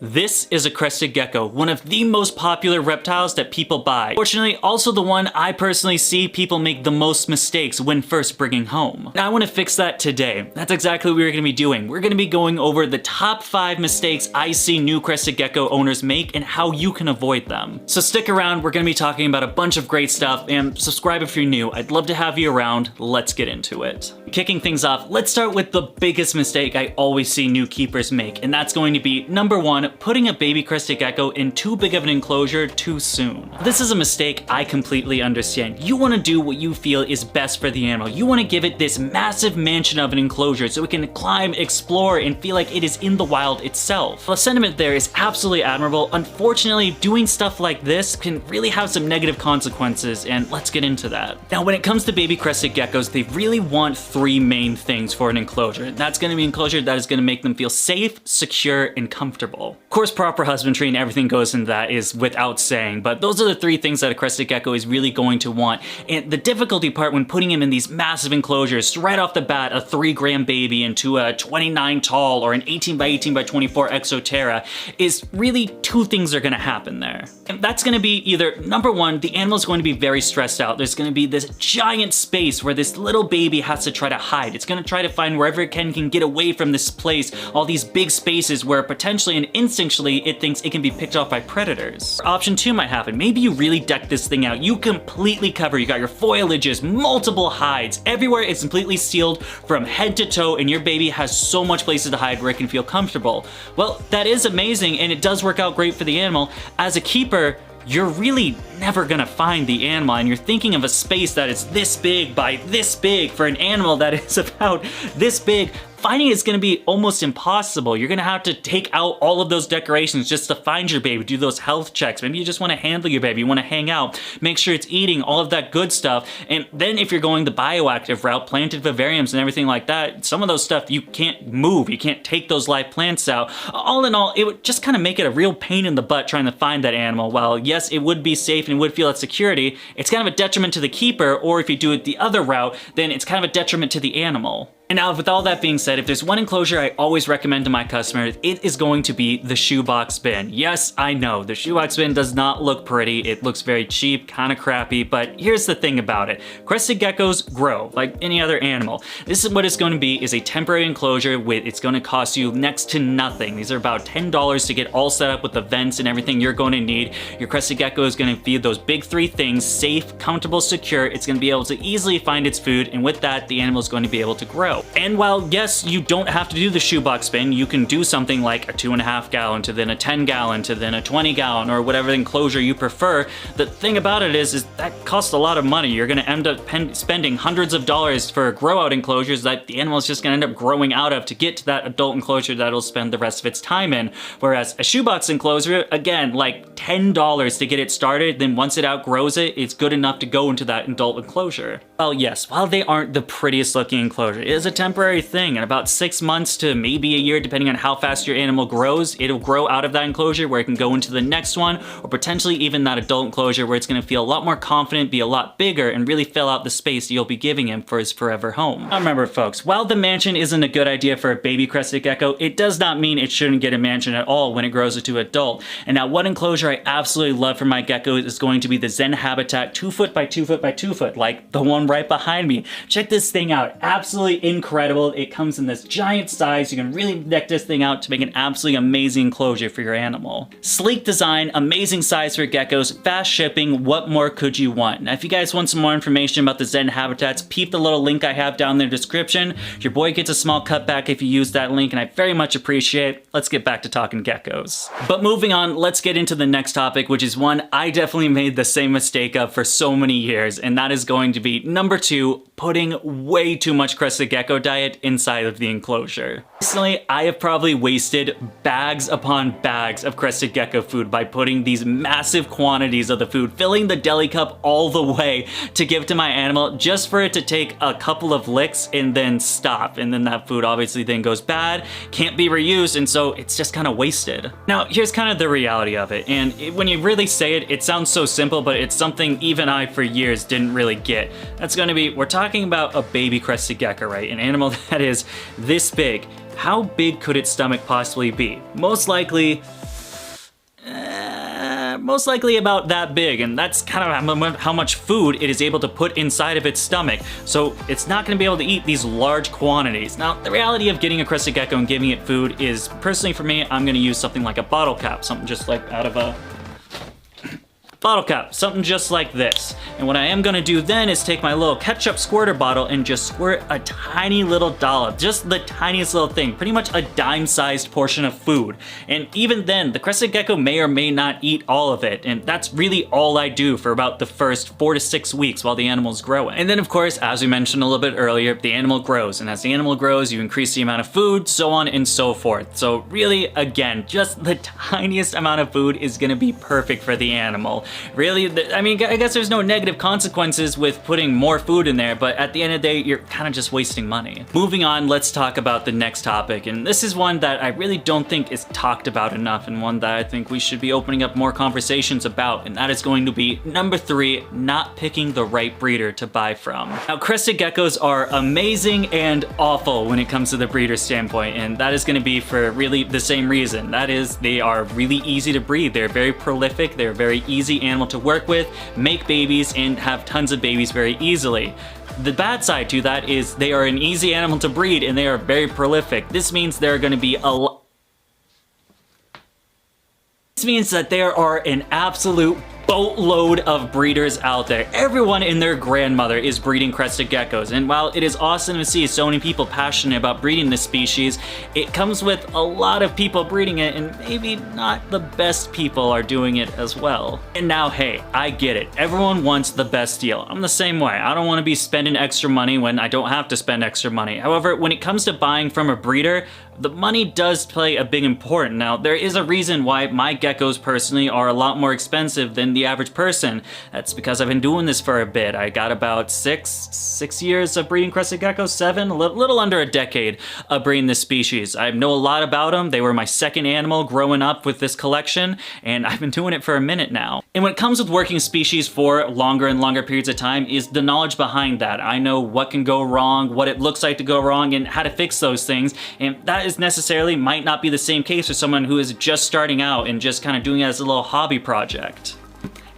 This is a crested gecko, one of the most popular reptiles that people buy. Fortunately, also the one I personally see people make the most mistakes when first bringing home. Now I want to fix that today. That's exactly what we're going to be doing. We're going to be going over the top 5 mistakes I see new crested gecko owners make and how you can avoid them. So stick around, we're going to be talking about a bunch of great stuff, and subscribe if you're new. I'd love to have you around. Let's get into it. Kicking things off, let's start with the biggest mistake I always see new keepers make, and that's going to be number 1, putting a baby crested gecko in too big of an enclosure too soon. This is a mistake I completely understand. You want to do what you feel is best for the animal. You want to give it this massive mansion of an enclosure so it can climb, explore, and feel like it is in the wild itself. The sentiment there is absolutely admirable. Unfortunately, doing stuff like this can really have some negative consequences, and let's get into that. Now, when it comes to baby crested geckos, they really want 3 main things for an enclosure. That's going to be an enclosure that is going to make them feel safe, secure, and comfortable. Of course, proper husbandry and everything goes into that is without saying, but those are the 3 things that a crested gecko is really going to want. And the difficulty part when putting him in these massive enclosures, right off the bat, a 3-gram baby into a 29 tall or an 18 by 18 by 24 Exoterra, is really 2 things are going to happen there. And that's going to be either, number 1, the animal's going to be very stressed out. There's going to be this giant space where this little baby has to try to hide. It's going to try to find wherever it can get away from this place, all these big spaces where potentially and instinctually it thinks it can be picked off by predators. Option 2 might happen. Maybe you really deck this thing out. You completely cover, you got your foliages, multiple hides, everywhere is completely sealed from head to toe, and your baby has so much places to hide where it can feel comfortable. Well, that is amazing, and it does work out great for the animal. As a keeper, you're really never gonna find the animal, and you're thinking of a space that is this big by this big for an animal that is about this big. Finding it's gonna be almost impossible. You're gonna have to take out all of those decorations just to find your baby, do those health checks. Maybe you just wanna handle your baby, you wanna hang out, make sure it's eating, all of that good stuff. And then if you're going the bioactive route, planted vivariums and everything like that, some of those stuff you can't move, you can't take those live plants out. All in all, it would just kind of make it a real pain in the butt trying to find that animal. While yes, it would be safe and would feel that security, it's kind of a detriment to the keeper, or if you do it the other route, then it's kind of a detriment to the animal. And now, with all that being said, if there's one enclosure I always recommend to my customers, it is going to be the shoebox bin. Yes, I know, the shoebox bin does not look pretty. It looks very cheap, kind of crappy, but here's the thing about it. Crested geckos grow like any other animal. This is what it's going to be, is a temporary enclosure with, it's going to cost you next to nothing. These are about $10 to get all set up with the vents and everything you're going to need. Your crested gecko is going to feed those big 3 things: safe, comfortable, secure. It's going to be able to easily find its food, and with that, the animal is going to be able to grow. And while yes, you don't have to do the shoebox bin, you can do something like a 2.5 gallon to then a 10 gallon to then a 20 gallon or whatever enclosure you prefer. The thing about it is that costs a lot of money. You're gonna end up spending hundreds of dollars for grow out enclosures that the animal is just gonna end up growing out of to get to that adult enclosure that it'll spend the rest of its time in. Whereas a shoebox enclosure, again, like $10 to get it started, then once it outgrows it, it's good enough to go into that adult enclosure. Well, yes, while they aren't the prettiest looking enclosure, it is a temporary thing. In about 6 months to maybe a year, depending on how fast your animal grows, it'll grow out of that enclosure where it can go into the next one, or potentially even that adult enclosure where it's going to feel a lot more confident, be a lot bigger, and really fill out the space you'll be giving him for his forever home. Now remember folks, while the mansion isn't a good idea for a baby crested gecko, it does not mean it shouldn't get a mansion at all when it grows into adult. And now one enclosure I absolutely love for my geckos is going to be the Zen Habitat 2 foot by 2 foot by 2 foot, like the one right behind me. Check this thing out, absolutely incredible. It comes in this giant size. You can really deck this thing out to make an absolutely amazing enclosure for your animal. Sleek design, amazing size for geckos, fast shipping, what more could you want? Now if you guys want some more information about the Zen Habitats, peep the little link I have down in the description. Your boy gets a small cutback if you use that link, and I very much appreciate it. Let's get back to talking geckos. But moving on, let's get into the next topic, which is one I definitely made the same mistake of for so many years, and that is going to be number 2, putting way too much crested gecko diet inside of the enclosure. Personally, I have probably wasted bags upon bags of crested gecko food by putting these massive quantities of the food, filling the deli cup all the way to give to my animal just for it to take a couple of licks and then stop. And then that food obviously then goes bad, can't be reused, and so it's just kind of wasted. Now, here's kind of the reality of it, and when you really say it, it sounds so simple, but it's something even I for years didn't really get. That's gonna be, we're talking about a baby crested gecko, right? An animal that is this big. How big could its stomach possibly be? Most likely most likely about that big, and that's kind of how much food it is able to put inside of its stomach, so it's not going to be able to eat these large quantities. Now, the reality of getting a crested gecko and giving it food is, personally for me, I'm going to use something like a bottle cap, something just like out of a bottle cap, something just like this. And what I am gonna do then is take my little ketchup squirter bottle and just squirt a tiny little dollop, just the tiniest little thing, pretty much a dime-sized portion of food. And even then, the crested gecko may or may not eat all of it, and that's really all I do for about the first 4 to 6 weeks while the animal's growing. And then of course, as we mentioned a little bit earlier, the animal grows, and as the animal grows, you increase the amount of food, so on and so forth. So really, again, just the tiniest amount of food is gonna be perfect for the animal. Really, I mean, I guess there's no negative consequences with putting more food in there, but at the end of the day, you're kind of just wasting money. Moving on, let's talk about the next topic, and this is one that I really don't think is talked about enough, and one that I think we should be opening up more conversations about, and that is going to be number 3, not picking the right breeder to buy from. Now, crested geckos are amazing and awful when it comes to the breeder standpoint, and that is going to be for really the same reason. That is, they are really easy to breed. They're very prolific, they're a very easy animal to work with, make babies, and have tons of babies very easily. The bad side to that is they are an easy animal to breed and they are very prolific. This means there are going to be This means that there are an absolute boatload of breeders out there. Everyone and their grandmother is breeding crested geckos, and while it is awesome to see so many people passionate about breeding this species, it comes with a lot of people breeding it, and maybe not the best people are doing it as well. And now, hey, I get it. Everyone wants the best deal. I'm the same way. I don't want to be spending extra money when I don't have to spend extra money. However, when it comes to buying from a breeder, the money does play a big important. Now, there is a reason why my geckos personally are a lot more expensive than the average person. That's because I've been doing this for a bit. I got about six years of breeding crested geckos, 7, a little under a decade of breeding this species. I know a lot about them. They were my second animal growing up with this collection, and I've been doing it for a minute now. And when it comes with working species for longer and longer periods of time is the knowledge behind that. I know what can go wrong, what it looks like to go wrong, and how to fix those things, and that is necessarily might not be the same case for someone who is just starting out and just kind of doing it as a little hobby project.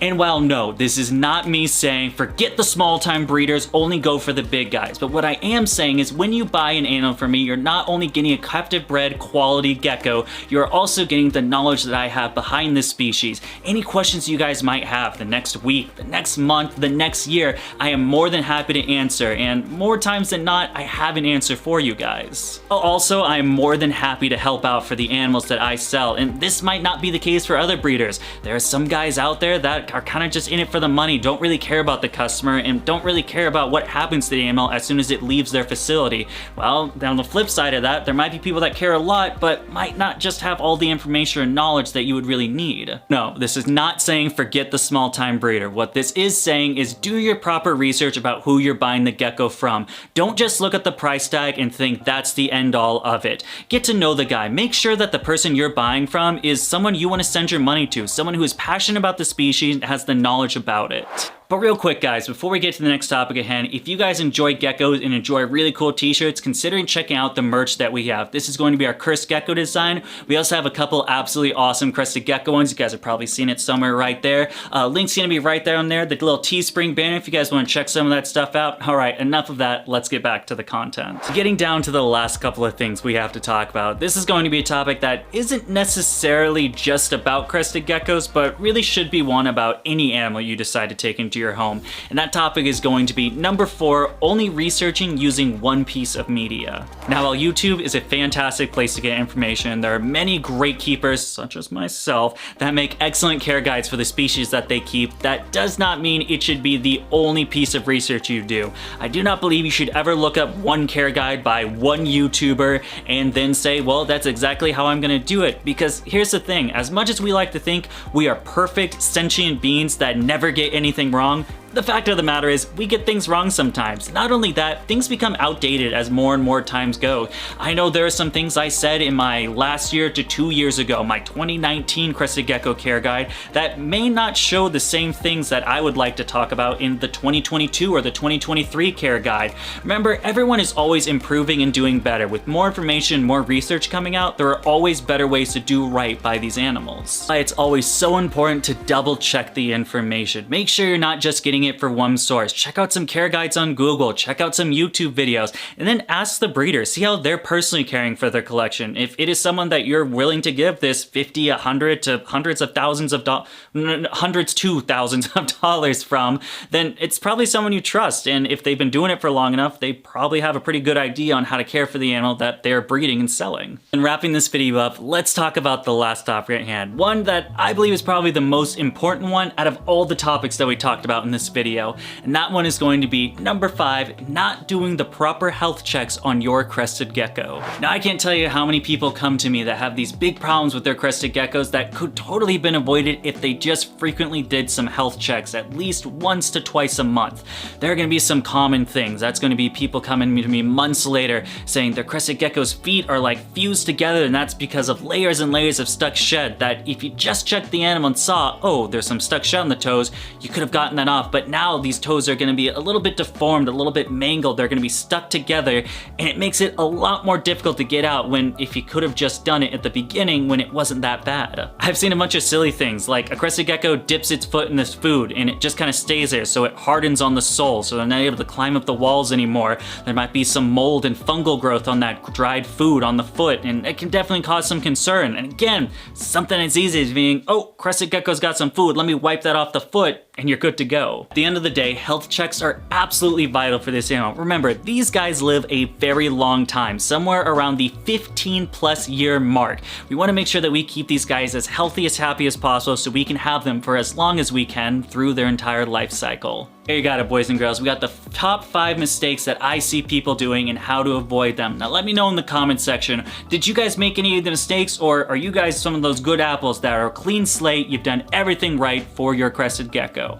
And while no, this is not me saying forget the small-time breeders, only go for the big guys. But what I am saying is when you buy an animal from me, you're not only getting a captive-bred quality gecko, you're also getting the knowledge that I have behind this species. Any questions you guys might have the next week, the next month, the next year, I am more than happy to answer. And more times than not, I have an answer for you guys. Also, I am more than happy to help out for the animals that I sell. And this might not be the case for other breeders. There are some guys out there that are kind of just in it for the money, don't really care about the customer, and don't really care about what happens to the animal as soon as it leaves their facility. Well, on the flip side of that, there might be people that care a lot, but might not just have all the information and knowledge that you would really need. No, this is not saying forget the small-time breeder. What this is saying is do your proper research about who you're buying the gecko from. Don't just look at the price tag and think that's the end-all of it. Get to know the guy. Make sure that the person you're buying from is someone you want to send your money to, someone who is passionate about the species and has the knowledge about it. But real quick guys, before we get to the next topic at hand, if you guys enjoy geckos and enjoy really cool t-shirts, consider checking out the merch that we have. This is going to be our cursed gecko design. We also have a couple absolutely awesome crested gecko ones. You guys have probably seen it somewhere right there. Link's gonna be right there on there, the little Teespring banner if you guys want to check some of that stuff out. All right, enough of that, let's get back to the content. Getting down to the last couple of things we have to talk about. This is going to be a topic that isn't necessarily just about crested geckos, but really should be one about any animal you decide to take into your home. And that topic is going to be number 4, only researching using one piece of media. Now, while YouTube is a fantastic place to get information, there are many great keepers, such as myself, that make excellent care guides for the species that they keep. That does not mean it should be the only piece of research you do. I do not believe you should ever look up one care guide by one YouTuber and then say, well, that's exactly how I'm gonna do it. Because here's the thing, as much as we like to think we are perfect sentient beings that never get anything wrong, The fact of the matter is, we get things wrong sometimes. Not only that, things become outdated as more and more times go. I know there are some things I said in my last year to 2 years ago, my 2019 Crested Gecko Care Guide, that may not show the same things that I would like to talk about in the 2022 or the 2023 Care Guide. Remember, everyone is always improving and doing better. With more information, more research coming out, there are always better ways to do right by these animals. Why it's always so important to double check the information. Make sure you're not just getting it for one source. Check out some care guides on Google, check out some YouTube videos, and then ask the breeder, see how they're personally caring for their collection. If it is someone that you're willing to give this 50, 100 to hundreds of thousands of hundreds to thousands of dollars from, then it's probably someone you trust. And if they've been doing it for long enough, they probably have a pretty good idea on how to care for the animal that they're breeding and selling. And wrapping this video up, let's talk about the last topic at hand. One that I believe is probably the most important one out of all the topics that we talked about in this video. And that one is going to be number 5, not doing the proper health checks on your crested gecko. Now, I can't tell you how many people come to me that have these big problems with their crested geckos that could totally have been avoided if they just frequently did some health checks at least once to twice a month. There are going to be some common things. That's going to be people coming to me months later saying their crested gecko's feet are like fused together, and that's because of layers and layers of stuck shed that if you just checked the animal and saw, oh, there's some stuck shed on the toes, you could have gotten that off. But now these toes are going to be a little bit deformed, a little bit mangled, they're going to be stuck together, and it makes it a lot more difficult to get out when if you could have just done it at the beginning when it wasn't that bad. I've seen a bunch of silly things, like a crested gecko dips its foot in this food and it just kind of stays there, so it hardens on the sole, so they're not able to climb up the walls anymore. There might be some mold and fungal growth on that dried food on the foot, and it can definitely cause some concern. And again, something as easy as being, oh, crested gecko's got some food, let me wipe that off the foot, and you're good to go. At the end of the day, health checks are absolutely vital for this animal. Remember, these guys live a very long time, somewhere around the 15+ year mark. We want to make sure that we keep these guys as healthy, as happy as possible, so we can have them for as long as we can through their entire life cycle. There you got it, boys and girls. We got the top 5 mistakes that I see people doing and how to avoid them. Now let me know in the comment section, did you guys make any of the mistakes, or are you guys some of those good apples that are a clean slate, you've done everything right for your crested gecko?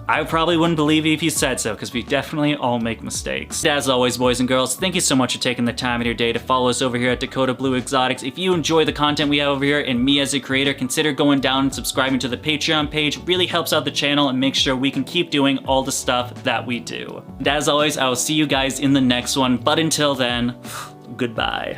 I probably wouldn't believe you if you said so, because we definitely all make mistakes. As always, boys and girls, thank you so much for taking the time in your day to follow us over here at Dakota Blue Exotics. If you enjoy the content we have over here and me as a creator, consider going down and subscribing to the Patreon page. It really helps out the channel and makes sure we can keep doing all the stuff that we do. And as always, I will see you guys in the next one, but until then, goodbye.